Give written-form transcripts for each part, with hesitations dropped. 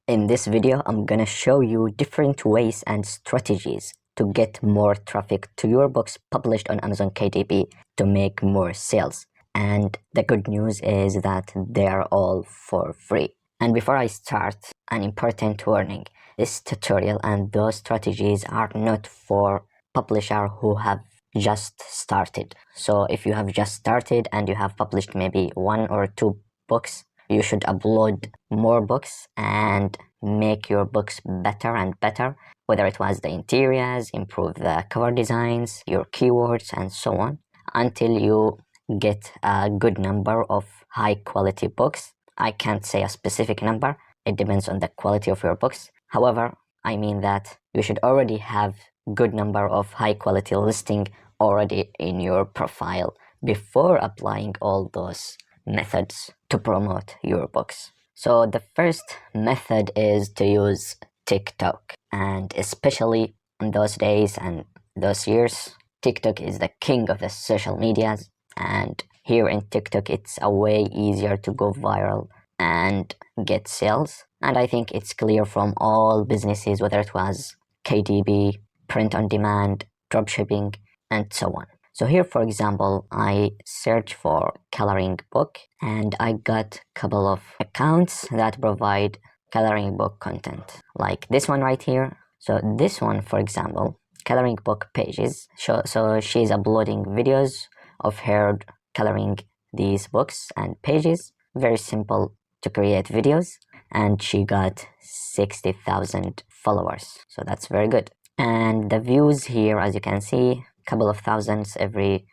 In this video, I'm gonna show you different ways and strategies to get more traffic to your books published on Amazon KDP to make more sales. And the good news is that they're all for free. And before I start, an important warning. This tutorial and those strategies are not for publishers who have just started. So if you have just started and you have published maybe 1 or 2 books, you should upload more books and make your books better and better, whether it was the interiors, improve the cover designs, your keywords, and so on, until you get a good number of high quality books. I can't say a specific number, it depends on the quality of your books. However, I mean that you should already have good number of high quality listing already in your profile before applying all those methods to promote your books. So the first method is to use TikTok, and especially in those days and those years, TikTok is the king of the social medias, and here in TikTok it's a way easier to go viral and get sales. And I think it's clear from all businesses, whether it was KDP, print on demand, dropshipping, and so on. So here, for example, I search for coloring book and I got a couple of accounts that provide coloring book content, like this one right here. So this one, for example, coloring book pages. So she's uploading videos of her coloring these books and pages. Very simple to create videos, and she got 60,000 followers. So that's very good. And the views here, as you can see, couple of thousands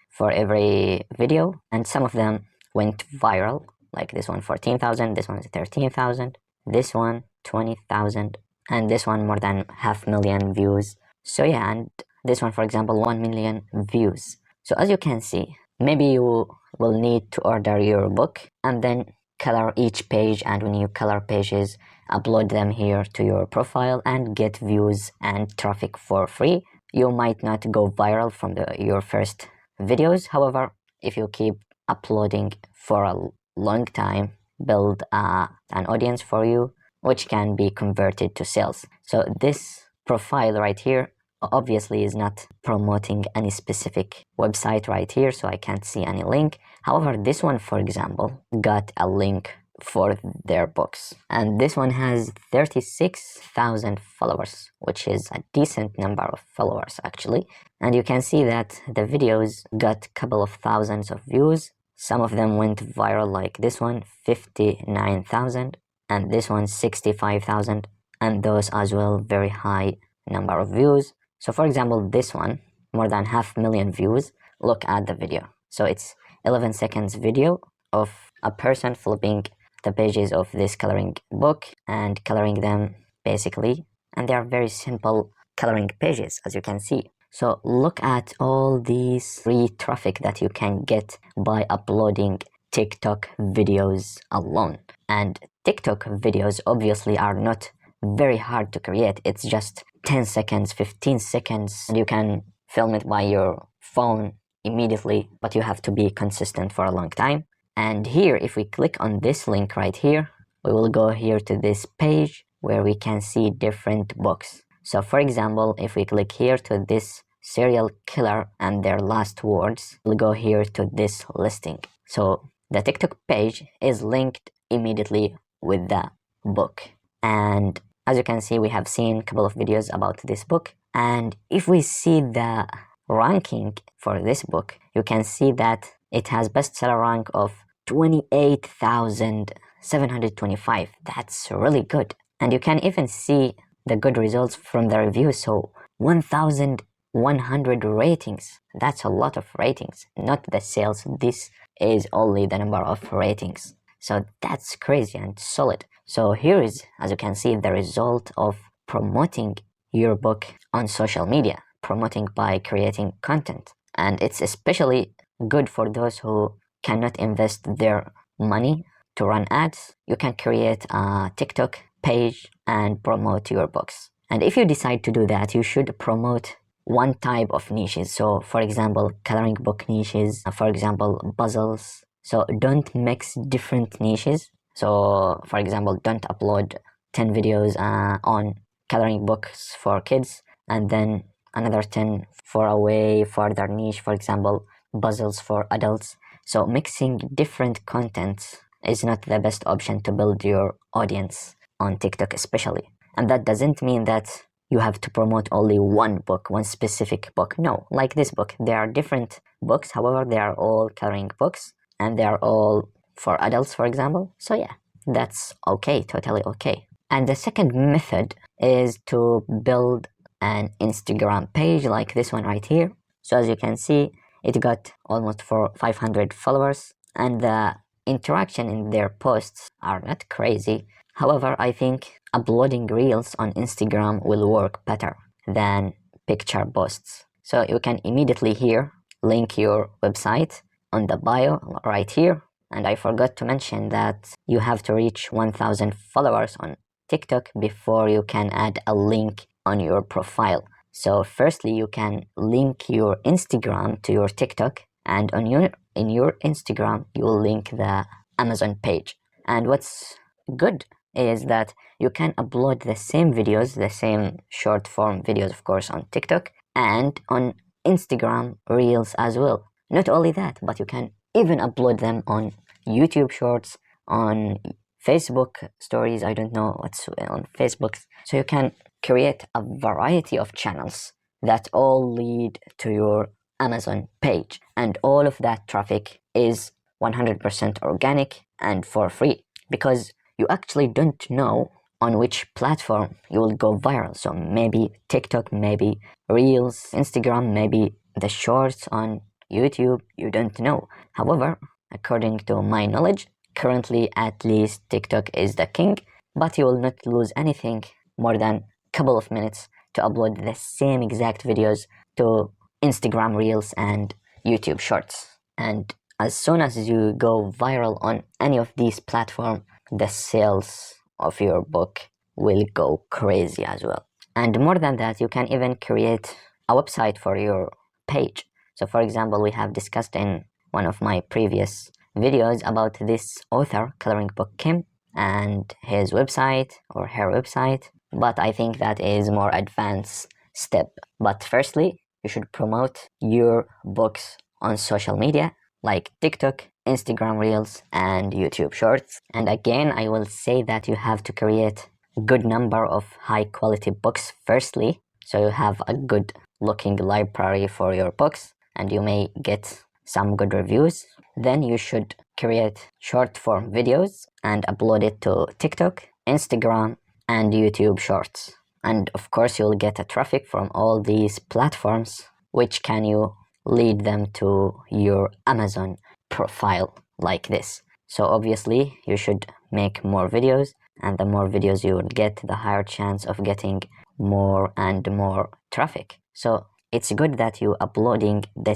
for every video, and some of them went viral, like this one 14,000, this one is 13,000, this one 20,000, and this one more than 500,000 views. So yeah, and this one, for example, 1 million views. So as you can see, maybe you will need to order your book and then color each page, and when you color pages, upload them here to your profile and get views and traffic for free. You might not go viral from your first videos. However, if you keep uploading for a long time, build an audience for you, which can be converted to sales. So this profile right here obviously is not promoting any specific website right here, so I can't see any link. However, this one, for example, got a link for their books, and this one has 36,000 followers, which is a decent number of followers actually. And you can see that the videos got a couple of thousands of views. Some of them went viral, like this one 59,000, and this one 65,000, and those as well very high number of views. So for example, this one more than 500,000 views. Look at the video. So it's 11 seconds video of a person flipping the pages of this coloring book and coloring them basically, and they are very simple coloring pages, as you can see. So look at all these free traffic that you can get by uploading TikTok videos alone. And TikTok videos obviously are not very hard to create. It's just 10 seconds, 15 seconds, and you can film it by your phone immediately, but you have to be consistent for a long time. And here, if we click on this link right here, we will go here to this page where we can see different books. So for example, if we click here to this serial killer and their last words, we'll go here to this listing. So the TikTok page is linked immediately with the book. And as you can see, we have seen a couple of videos about this book. And if we see the ranking for this book, you can see that it has bestseller rank of 28,725. That's really good. And you can even see the good results from the reviews. So 1,100 ratings. That's a lot of ratings, not the sales. This is only the number of ratings. So that's crazy and solid. So here is, as you can see, the result of promoting your book on social media, promoting by creating content. And it's especially good for those who cannot invest their money to run ads. You can create a TikTok page and promote your books. And if you decide to do that, you should promote one type of niches. So for example, coloring book niches, for example, puzzles. So don't mix different niches. So for example, don't upload 10 videos on coloring books for kids, and then another 10 for a way further niche, for example, puzzles for adults. So mixing different contents is not the best option to build your audience on TikTok especially. And that doesn't mean that you have to promote only one book, one specific book. No, like this book, there are different books, however, they are all coloring books and they are all for adults, for example. So yeah, that's okay, totally okay. And the second method is to build an Instagram page like this one right here. So as you can see, it got almost 500 followers, and the interaction in their posts are not crazy. However, I think uploading reels on Instagram will work better than picture posts. So you can immediately here link your website on the bio right here. And I forgot to mention that you have to reach 1000 followers on TikTok before you can add a link on your profile. So firstly, you can link your Instagram to your TikTok, and in your Instagram you will link the Amazon page. And what's good is that you can upload the same videos, the same short form videos, of course, on TikTok and on Instagram Reels as well. Not only that, but you can even upload them on YouTube Shorts, on Facebook Stories. I don't know what's on Facebook. So you can create a variety of channels that all lead to your Amazon page, and all of that traffic is 100% organic and for free, because you actually don't know on which platform you will go viral. So maybe TikTok, maybe Reels, Instagram, maybe the shorts on YouTube, you don't know. However, according to my knowledge, currently at least TikTok is the king, but you will not lose anything more than a couple of minutes to upload the same exact videos to Instagram Reels and YouTube Shorts. And as soon as you go viral on any of these platforms, the sales of your book will go crazy as well. And more than that, you can even create a website for your page. So for example, we have discussed in one of my previous videos about this author, Coloring Book Kim, and his website or her website, but I think that is more advanced step. But firstly, you should promote your books on social media like TikTok, Instagram Reels, and YouTube Shorts. And again, I will say that you have to create a good number of high quality books firstly, so you have a good looking library for your books and you may get some good reviews. Then you should create short form videos and upload it to TikTok, Instagram, and YouTube Shorts. And of course, you'll get a traffic from all these platforms, which can you lead them to your Amazon profile like this. So obviously, you should make more videos, and the more videos you will get, the higher chance of getting more and more traffic. So it's good that you uploading the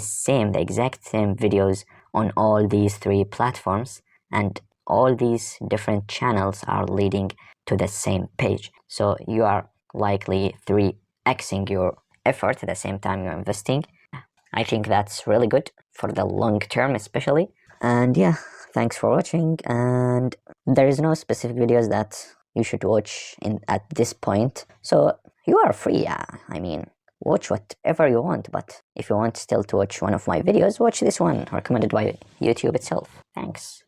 exact same videos on all these three platforms, and all these different channels are leading to the same page. So you are likely 3xing your effort at the same time you're investing. I think that's really good for the long term especially. And yeah, thanks for watching, and there is no specific videos that you should watch at this point. So you are free, I mean, watch whatever you want, but if you want still to watch one of my videos, watch this one recommended by YouTube itself. Thanks.